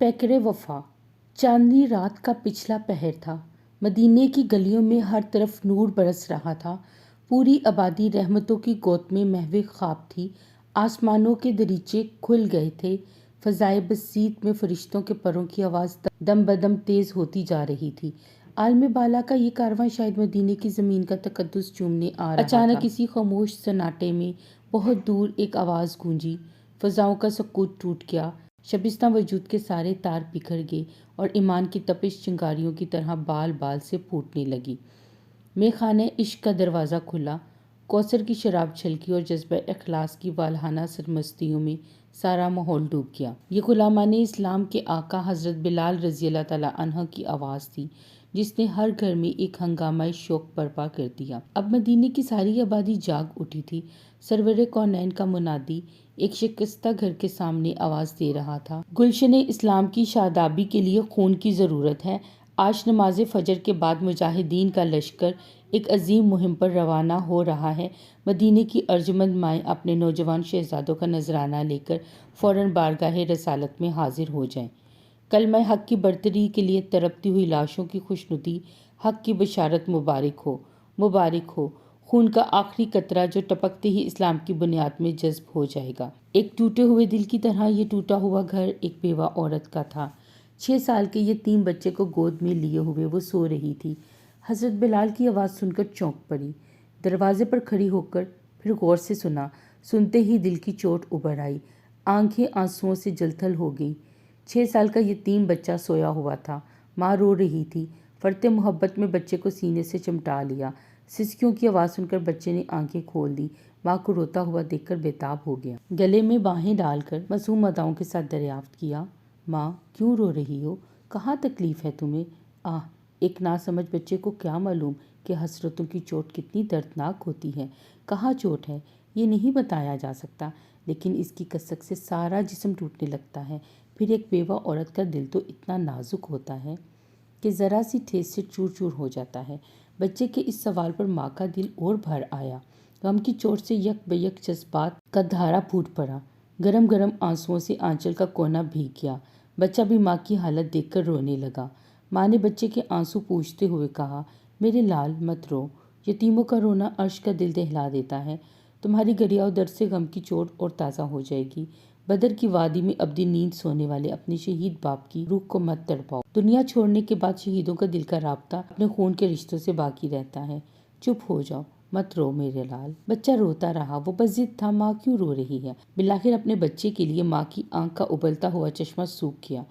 پیکر وفا۔ چاندنی رات کا پچھلا پہر تھا۔ مدینے کی گلیوں میں ہر طرف نور برس رہا تھا۔ پوری آبادی رحمتوں کی گود میں محو خواب تھی۔ آسمانوں کے دریچے کھل گئے تھے۔ فضائے بسیط میں فرشتوں کے پروں کی آواز دم بدم تیز ہوتی جا رہی تھی۔ عالم بالا کا یہ کارواں شاید مدینے کی زمین کا تقدس چومنے آ رہا تھا۔ اچانک اسی خاموش سناٹے میں بہت دور ایک آواز گونجی۔ فضاؤں کا سکوت ٹوٹ گیا۔ شبستہ وجود کے سارے تار بکھر گئے اور ایمان کی تپش چنگاریوں کی طرح بال بال سے پھوٹنے لگی۔ مے خانہ عشق کا دروازہ کھلا، کوثر کی شراب چھلکی اور جذبہ اخلاص کی والہانہ سرمستیوں میں سارا ماحول ڈوب گیا۔ یہ غلامان اسلام کے آقا حضرت بلال رضی اللہ تعالیٰ عنہ کی آواز تھی، جس نے ہر گھر میں ایک ہنگامہ شوق برپا کر دیا۔ اب مدینے کی ساری آبادی جاگ اٹھی تھی۔ سرور کونین کا منادی ایک شکستہ گھر کے سامنے آواز دے رہا تھا، گلشن اسلام کی شادابی کے لیے خون کی ضرورت ہے۔ آج نماز فجر کے بعد مجاہدین کا لشکر ایک عظیم مہم پر روانہ ہو رہا ہے۔ مدینے کی ارجمند مائیں اپنے نوجوان شہزادوں کا نذرانہ لے کر فوراً بارگاہ رسالت میں حاضر ہو جائیں۔ کلمہ حق کی برتری کے لیے تڑپتی ہوئی لاشوں کی خوشنودی، حق کی بشارت مبارک ہو، مبارک ہو۔ خون کا آخری قطرہ جو ٹپکتے ہی اسلام کی بنیاد میں جذب ہو جائے گا۔ ایک ٹوٹے ہوئے دل کی طرح یہ ٹوٹا ہوا گھر ایک بیوہ عورت کا تھا۔ 6 سال کے یتیم بچے کو گود میں لیے ہوئے وہ سو رہی تھی۔ حضرت بلال کی آواز سن کر چونک پڑی۔ دروازے پر کھڑی ہو کر پھر غور سے سنا۔ سنتے ہی دل کی چوٹ ابھر آئی، آنکھیں آنسوؤں سے جل تھل ہو گئیں۔ 6 سال کا یتیم بچہ سویا ہوا تھا۔ ماں رو رہی تھی۔ فرط محبت میں بچے کو سینے سے چمٹا لیا۔ سسکیوں کی آواز سن کر بچے نے آنکھیں کھول دی۔ ماں کو روتا ہوا دیکھ کر بے تاب ہو گیا۔ گلے میں باہیں ڈال کر معصوم اداؤں کے ساتھ دریافت کیا، ماں کیوں رو رہی ہو؟ کہاں تکلیف ہے تمہیں؟ آہ! ایک ناسمجھ بچے کو کیا معلوم کہ حسرتوں کی چوٹ کتنی دردناک ہوتی ہے۔ کہاں چوٹ ہے یہ نہیں بتایا جا سکتا، لیکن اس کی کسک سے سارا جسم ٹوٹنے لگتا ہے۔ پھر ایک بیوہ عورت کا دل تو اتنا نازک ہوتا ہے کہ ذرا سی ٹھیس سے چور چور ہو جاتا ہے۔ بچے کے اس سوال پر ماں کا دل اور بھر آیا۔ غم کی چوٹ سے یک بہ یک جذبات کا دھارا پھوٹ پڑا۔ گرم گرم آنسوؤں سے آنچل کا کونا بھیگ گیا۔ بچہ بھی ماں کی حالت دیکھ کر رونے لگا۔ ماں نے بچے کے آنسو پوچھتے ہوئے کہا، میرے لال مت رو، یتیموں کا رونا عرش کا دل دہلا دیتا ہے۔ تمہاری گریہ و درد سے غم کی چوٹ اور تازہ ہو جائے گی۔ بدر کی وادی میں ابدی نیند سونے والے اپنے شہید باپ کی روح کو مت تڑپاؤ۔ دنیا چھوڑنے کے بعد شہیدوں کا دل کا رابطہ اپنے خون کے رشتوں سے باقی رہتا ہے۔ چپ ہو جاؤ، مت رو میرے لال۔ بچہ روتا رہا، وہ بس ضد تھا ماں کیوں رو رہی ہے۔ بالآخر اپنے بچے کے لیے ماں کی آنکھ کا ابلتا ہوا چشمہ سوکھ گیا۔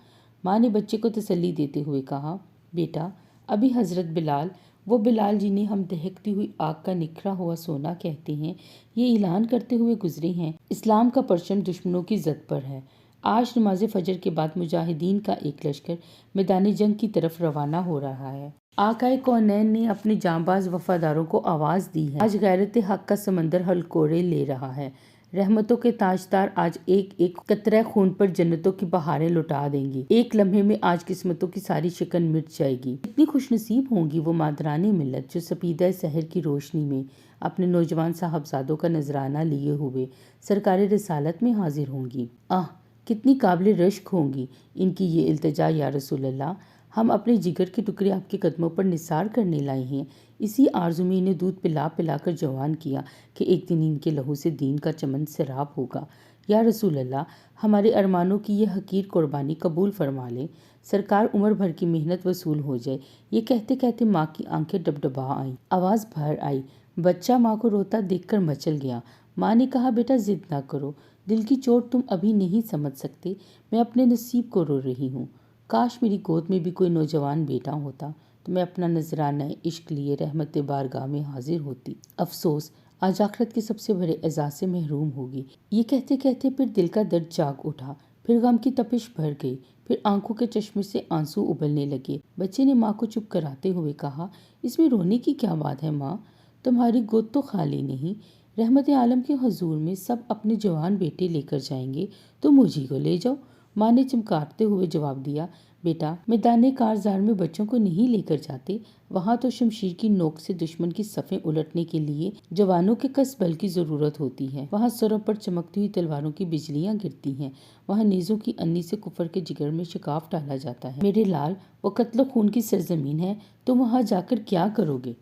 ماں نے بچے کو تسلی دیتے ہوئے کہا، بیٹا ابھی حضرت بلال، وہ بلال جنہیں ہم دہکتی ہوئی آگ کا نکھرا ہوا سونا کہتے ہیں، یہ اعلان کرتے ہوئے گزرے ہیں، اسلام کا پرچم دشمنوں کی زد پر ہے۔ آج نماز فجر کے بعد مجاہدین کا ایک لشکر میدان جنگ کی طرف روانہ ہو رہا ہے۔ آقائے کونین نے اپنے جانباز وفاداروں کو آواز دی ہے۔ آج غیرت حق کا سمندر ہلکوڑے لے رہا ہے۔ رحمتوں کے تاجدار آج ایک ایک قطرہ خون پر جنتوں کی بہاریں لٹا دیں گی۔ ایک لمحے میں آج قسمتوں کی ساری شکن مٹ جائے گی۔ کتنی خوش نصیب ہوں گی وہ مادران ملت جو سپیدہ سحر کی روشنی میں اپنے نوجوان صاحبزادوں کا نذرانہ لیے ہوئے سرکار رسالت میں حاضر ہوں گی۔ آہ! کتنی قابل رشک ہوں گی ان کی یہ التجا، یا رسول اللہ، ہم اپنے جگر کے ٹکڑے آپ کے قدموں پر نثار کرنے لائے ہیں۔ اسی آرزو میں انہیں دودھ پلا پلا کر جوان کیا کہ ایک دن ان کے لہو سے دین کا چمن سیراب ہوگا۔ یا رسول اللہ، ہمارے ارمانوں کی یہ حقیر قربانی قبول فرما لیں، سرکار عمر بھر کی محنت وصول ہو جائے۔ یہ کہتے کہتے ماں کی آنکھیں ڈبڈبا آئیں، آواز بھر آئی۔ بچہ ماں کو روتا دیکھ کر مچل گیا۔ ماں نے کہا، بیٹا ضد نہ کرو، دل کی چوٹ تم ابھی نہیں سمجھ سکتے، میں اپنے نصیب کو رو رہی ہوں۔ کاش میری گود میں بھی کوئی نوجوان بیٹا ہوتا تو میں اپنا نذرانہ عشق لیے رحمت بارگاہ میں حاضر ہوتی۔ افسوس، آج آخرت کے سب سے بڑے اعزاز سے محروم ہوگی۔ یہ کہتے کہتے پھر دل کا درد جاگ اٹھا، پھر غم کی تپش بھر گئی، پھر آنکھوں کے چشمے سے آنسو ابلنے لگے۔ بچے نے ماں کو چپ کراتے ہوئے کہا، اس میں رونے کی کیا بات ہے ماں؟ تمہاری گود تو خالی نہیں۔ رحمت عالم کے حضور میں سب اپنے جوان بیٹے لے کر جائیں گے تو مجھے کو لے جاؤ، ماں نے چمکارتے ہوئے جواب دیا، بیٹا میدان کارزار میں بچوں کو نہیں لے کر جاتے، وہاں تو شمشیر کی نوک سے دشمن کی صفیں الٹنے کے لیے جوانوں کے کس بل کی ضرورت ہوتی ہے، وہاں سروں پر چمکتی ہوئی تلواروں کی بجلیاں گرتی ہیں، وہاں نیزوں کی انی سے کفر کے جگر میں شکاف ڈالا جاتا ہے۔ میرے لال، وہ قتل و خون کی سرزمین ہے، تم وہاں جا کر کیا کرو گے؟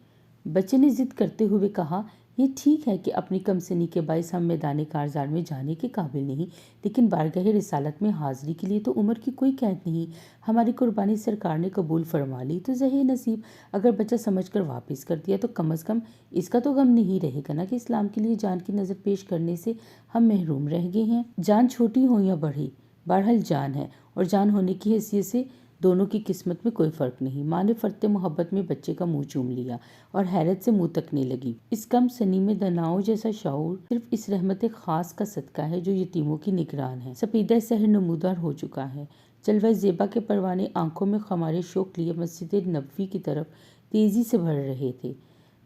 بچے نے ضد کرتے ہوئے کہا، یہ ٹھیک ہے کہ اپنی کم سنی کے باعث ہم میدان کارزار میں جانے کے قابل نہیں، لیکن بارگاہ رسالت میں حاضری کے لیے تو عمر کی کوئی قید نہیں۔ ہماری قربانی سرکار نے قبول فرما لی تو زہے نصیب، اگر بچہ سمجھ کر واپس کر دیا تو کم از کم اس کا تو غم نہیں رہے گا نا کہ اسلام کے لیے جان کی نظر پیش کرنے سے ہم محروم رہ گئے ہیں۔ جان چھوٹی ہو یا بڑی، بہرحال جان ہے، اور جان ہونے کی حیثیت سے دونوں کی قسمت میں کوئی فرق نہیں۔ ماں نے فرط محبت میں بچے کا منہ چوم لیا اور حیرت سے منہ تکنے لگی۔ اس کم سنی میں دناؤں جیسا شعور صرف اس رحمت خاص کا صدقہ ہے جو یتیموں کی نگران ہے۔ سپیدہ سحر نمودار ہو چکا ہے، جلوہ زیبا کے پروانے آنکھوں میں خمار شوق لیے مسجد نبوی کی طرف تیزی سے بڑھ رہے تھے۔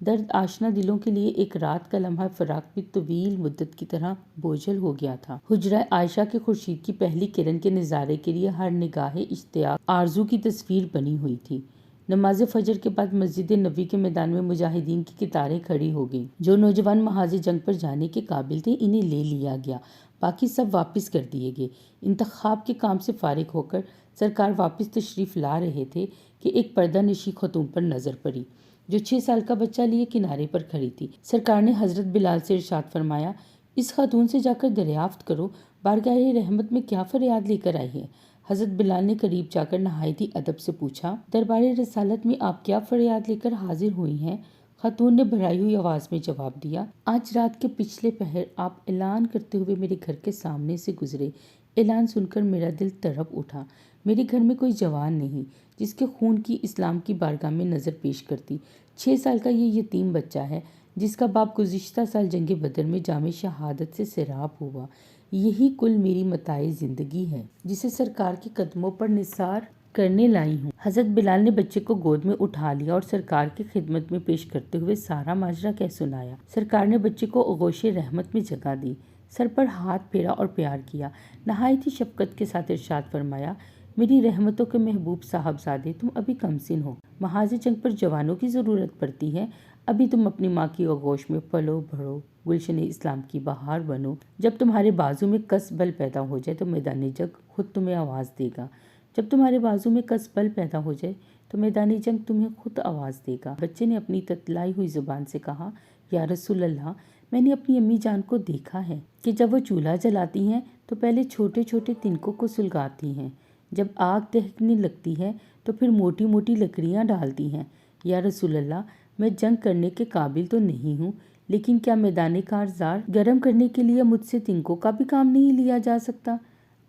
درد آشنا دلوں کے لیے ایک رات کا لمحہ فراق بھی طویل مدت کی طرح بوجھل ہو گیا تھا۔ حجرہ عائشہ کے خورشید کی پہلی کرن کے نظارے کے لیے ہر نگاہ اشتیاق آرزو کی تصویر بنی ہوئی تھی۔ نماز فجر کے بعد مسجد نبوی کے میدان میں مجاہدین کی قطاریں کھڑی ہو گئیں۔ جو نوجوان محاذ جنگ پر جانے کے قابل تھے انہیں لے لیا گیا، باقی سب واپس کر دیے گئے۔ انتخاب کے کام سے فارغ ہو کر سرکار واپس تشریف لا رہے تھے کہ ایک پردہ نشین خاتون پر نظر پڑی جو 6 سال کا بچہ لیے کنارے پر کھڑی تھی۔ سرکار نے حضرت بلال سے ارشاد فرمایا، اس خاتون سے جا کر دریافت کرو بارگاہ رحمت میں کیا فریاد لے کر آئی ہے۔ حضرت بلال نے قریب جا کر نہایت ہی ادب سے پوچھا، دربار رسالت میں آپ کیا فریاد لے کر حاضر ہوئی ہیں؟ خاتون نے بھرائی ہوئی آواز میں جواب دیا، آج رات کے پچھلے پہر آپ اعلان کرتے ہوئے میرے گھر کے سامنے سے گزرے۔ اعلان سن کر میرا دل تڑپ اٹھا۔ میرے گھر میں کوئی جوان نہیں جس کے خون کی اسلام کی بارگاہ میں نظر پیش کرتی۔ 6 سال کا یہ یتیم بچہ ہے جس کا باپ گزشتہ سال جنگ بدر میں جام شہادت سے سیراب ہوا۔ یہی کل میری متاع زندگی ہے جسے سرکار کے قدموں پر نثار کرنے لائی ہوں۔ حضرت بلال نے بچے کو گود میں اٹھا لیا اور سرکار کی خدمت میں پیش کرتے ہوئے سارا ماجرا کہہ سنایا۔ سرکار نے بچے کو آغوش رحمت میں جگہ دی، سر پر ہاتھ پھیرا اور پیار کیا، نہایت ہی شفقت کے ساتھ ارشاد فرمایا، میری رحمتوں کے محبوب صاحبزادے، تم ابھی کم سن ہو، محاذ جنگ پر جوانوں کی ضرورت پڑتی ہے، ابھی تم اپنی ماں کی آغوش میں پلو بڑھو، گلشن اسلام کی بہار بنو۔ جب تمہارے بازو میں کس بل پیدا ہو جائے تو میدان جنگ خود تمہیں آواز دے گا۔ جب تمہارے بازو میں کس بل پیدا ہو جائے تو میدان جنگ تمہیں خود آواز دے گا۔ بچے نے اپنی تتلائی ہوئی زبان سے کہا، یا رسول اللہ، میں نے اپنی امی جان کو دیکھا ہے کہ جب وہ چولہا جلاتی ہیں تو پہلے چھوٹے چھوٹے تنکوں کو سلگاتی ہیں، جب آگ دہکنے لگتی ہے تو پھر موٹی موٹی لکڑیاں ڈالتی ہیں۔ یا رسول اللہ، میں جنگ کرنے کے قابل تو نہیں ہوں، لیکن کیا میدان کارزار گرم کرنے کے لیے مجھ سے تنکوں کا بھی کام نہیں لیا جا سکتا؟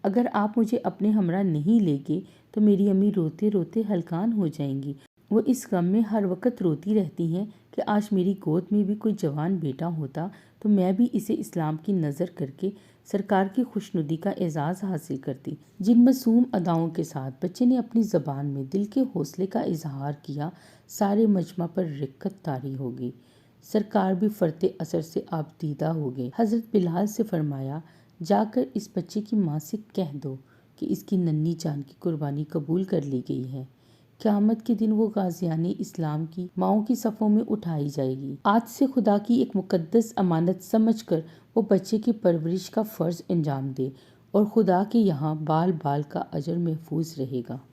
اگر آپ مجھے اپنے ہمراہ نہیں لے گے تو میری امی روتے روتے ہلکان ہو جائیں گی۔ وہ اس غم میں ہر وقت روتی رہتی ہیں کہ آج میری گود میں بھی کوئی جوان بیٹا ہوتا تو میں بھی اسے اسلام کی نظر کر کے سرکار کی خوشنودی کا اعزاز حاصل کرتی۔ جن معصوم اداؤں کے ساتھ بچے نے اپنی زبان میں دل کے حوصلے کا اظہار کیا، سارے مجمع پر رقت طاری ہو گئی۔ سرکار بھی فرط اثر سے آبدیدہ ہو گئے۔ حضرت بلال سے فرمایا، جا کر اس بچے کی ماں سے کہہ دو کہ اس کی ننھی جان کی قربانی قبول کر لی گئی ہے، قیامت کے دن وہ غازیان اسلام کی ماؤں کی صفوں میں اٹھائی جائے گی۔ آج سے خدا کی ایک مقدس امانت سمجھ کر وہ بچے کی پرورش کا فرض انجام دے، اور خدا کے یہاں بال بال کا اجر محفوظ رہے گا۔